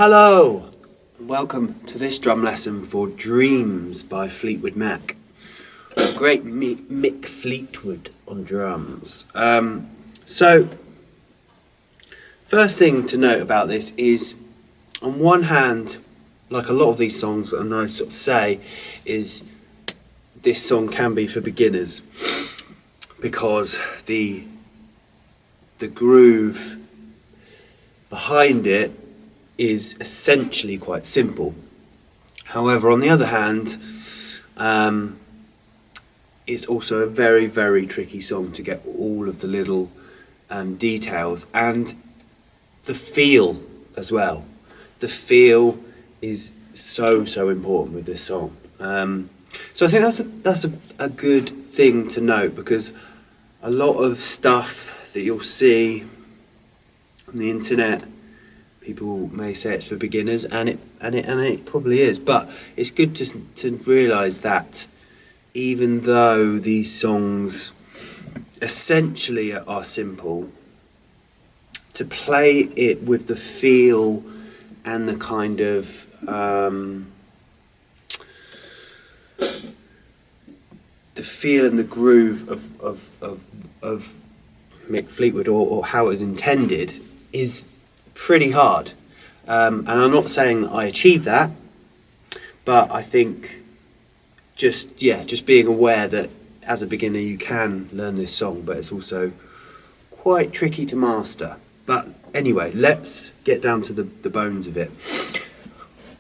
Hello, and welcome to this drum lesson for Dreams by Fleetwood Mac. Great Mick Fleetwood on drums. So, first thing to note about this is, on one hand, like a lot of these songs that I sort of say, is this song can be for beginners because the groove behind it is essentially quite simple. However, on the other hand, it's also a very, very tricky song to get all of the little details and the feel as well. The feel is so important with this song. So I think that's a good thing to note, because a lot of stuff that you'll see on the internet, people may say it's for beginners, and it probably is. But it's good to realise that even though these songs essentially are simple, to play it with the feel and the kind of the feel and the groove of Mick Fleetwood, or how it was intended, is pretty hard. And I'm not saying that I achieved that, but I think just being aware that as a beginner you can learn this song, but it's also quite tricky to master. But anyway, let's get down to the bones of it.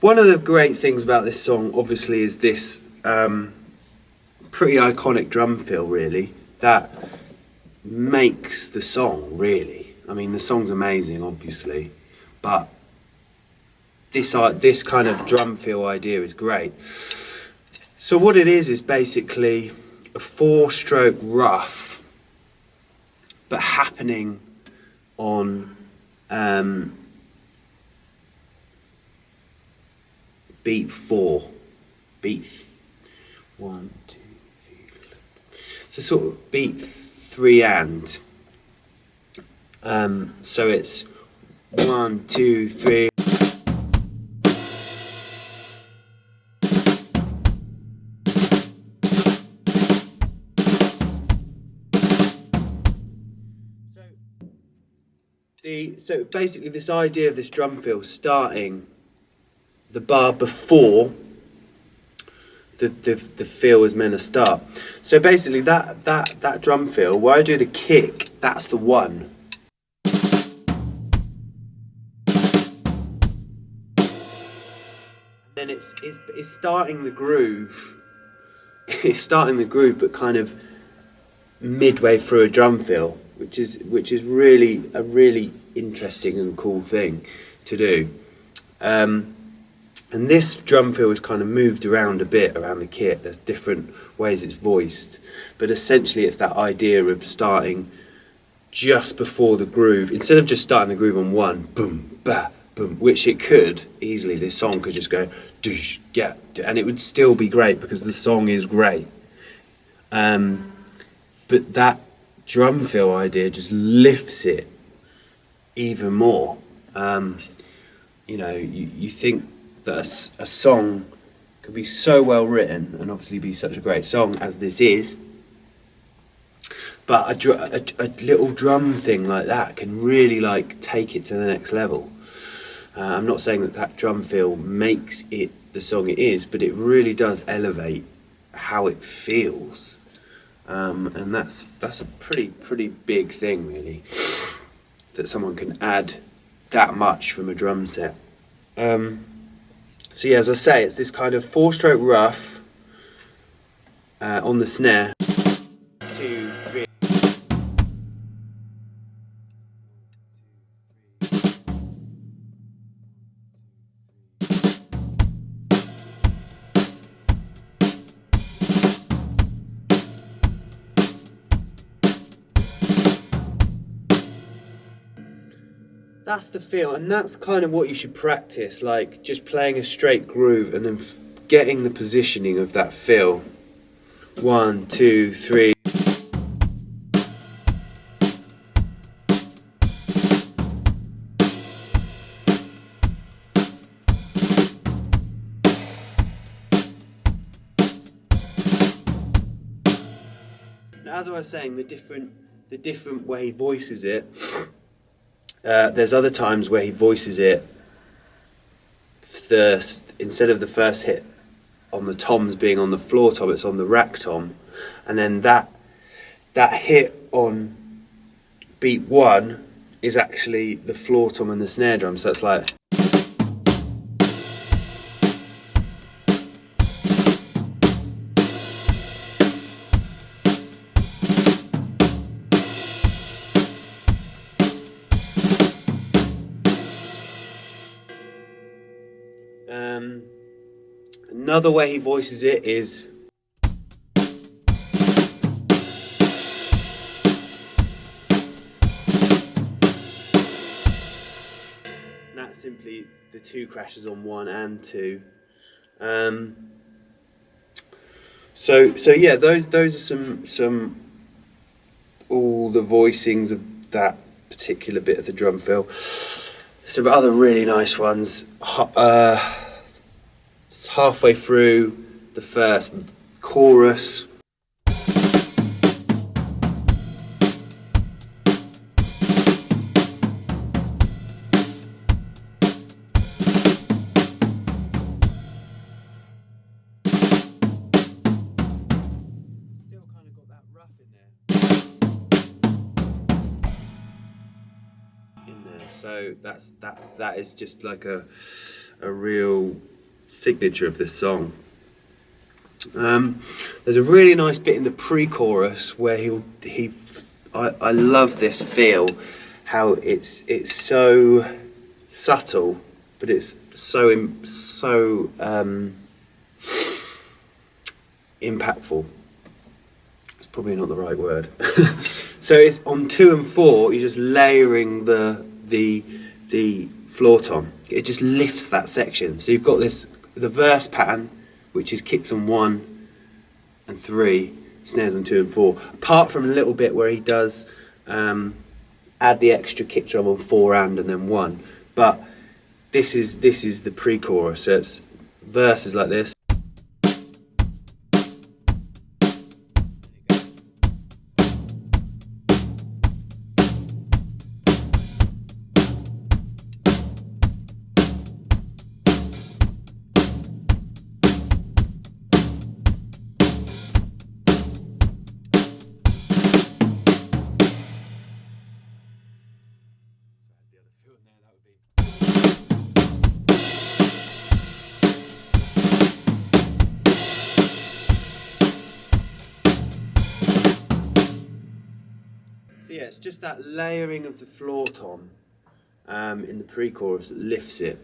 One of the great things about this song, obviously, is this pretty iconic drum fill, really, that makes the song, really. I mean, the song's amazing, obviously, but this kind of drum fill idea is great. So what it is basically a 4-stroke rough, but happening on beat 4, beat 1, 2, 3. So sort of beat 3 and. So it's 1, 2, 3. So basically, this idea of this drum fill starting the bar before the fill is meant to start. So basically, that drum fill, where I do the kick, that's the 1. Then it's starting the groove. It's starting the groove, but kind of midway through a drum fill, which is really a really interesting and cool thing to do. And this drum fill is kind of moved around a bit around the kit. There's different ways it's voiced, but essentially it's that idea of starting just before the groove, instead of just starting the groove on 1, boom, ba, boom, which it could easily. This song could just go doosh, yeah, and it would still be great because the song is great. But that drum fill idea just lifts it even more. You think that a song could be so well written and obviously be such a great song as this is, but a little drum thing like that can really take it to the next level. I'm not saying that drum fill makes it the song it is, but it really does elevate how it feels. And that's a pretty big thing, really, that someone can add that much from a drum set. So yeah, as I say, it's this kind of 4-stroke rough on the snare. 2, 3. That's the feel, and that's kind of what you should practice, like just playing a straight groove and then getting the positioning of that feel. 1, 2, 3. as I was saying, the different way he voices it. There's other times where he voices it instead of the first hit on the toms being on the floor tom, it's on the rack tom, and then that hit on beat 1 is actually the floor tom and the snare drum. So it's like. Another way he voices it is that's simply the 2 crashes on 1 and 2. So yeah, those are some all the voicings of that particular bit of the drum fill. Some other really nice ones. It's halfway through the first chorus. Still kind of got that rough in there. So that is just like a real signature of this song. There's a really nice bit in the pre-chorus where I love this feel, how it's so subtle, but it's so impactful. It's probably not the right word. So it's on 2 and 4. You're just layering the floor tom. It just lifts that section. So you've got the verse pattern, which is kicks on 1 and 3, snares on 2 and 4. Apart from a little bit where he does add the extra kick drum on 4 and then 1. But this is the pre-chorus. So it's verses like this. So yeah, it's just that layering of the floor tom in the pre-chorus that lifts it.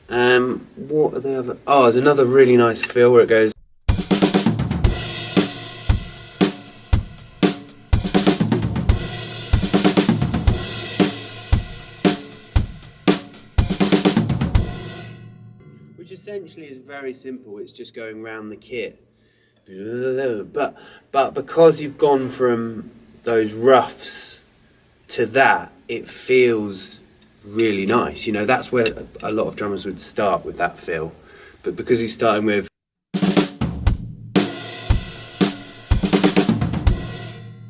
What are the other? Oh, there's another really nice feel where it goes. Which essentially is very simple. It's just going round the kit. But because you've gone from those roughs to that, it feels really nice. You know, that's where a lot of drummers would start with that feel. But because he's starting with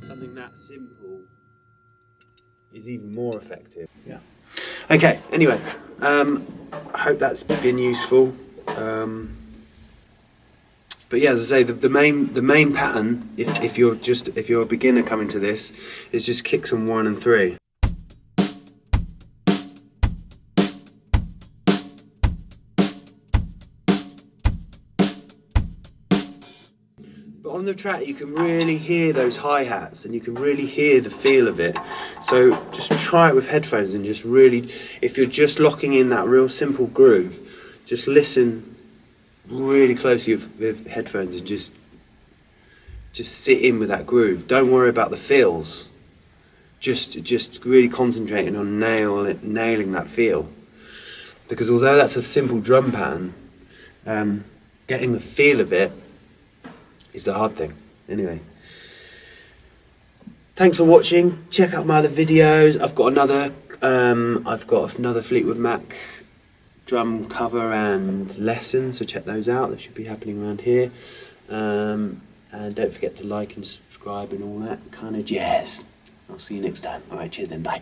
something that simple, is even more effective. Yeah. Okay. Anyway, I hope that's been useful. But yeah, as I say, the main pattern, if you're a beginner coming to this, is just kicks on 1 and 3. But on the track, you can really hear those hi-hats, and you can really hear the feel of it. So just try it with headphones, and just really, if you're just locking in that real simple groove, just listen really closely with headphones and just sit in with that groove. Don't worry about the feels. Just really concentrating on nailing that feel. Because although that's a simple drum pattern, getting the feel of it is the hard thing. Anyway, thanks for watching. Check out my other videos. I've got another Fleetwood Mac drum cover and lesson, so check those out. They should be happening around here. And don't forget to like and subscribe and all that kind of jazz. I'll see you next time. All right, cheers then, bye.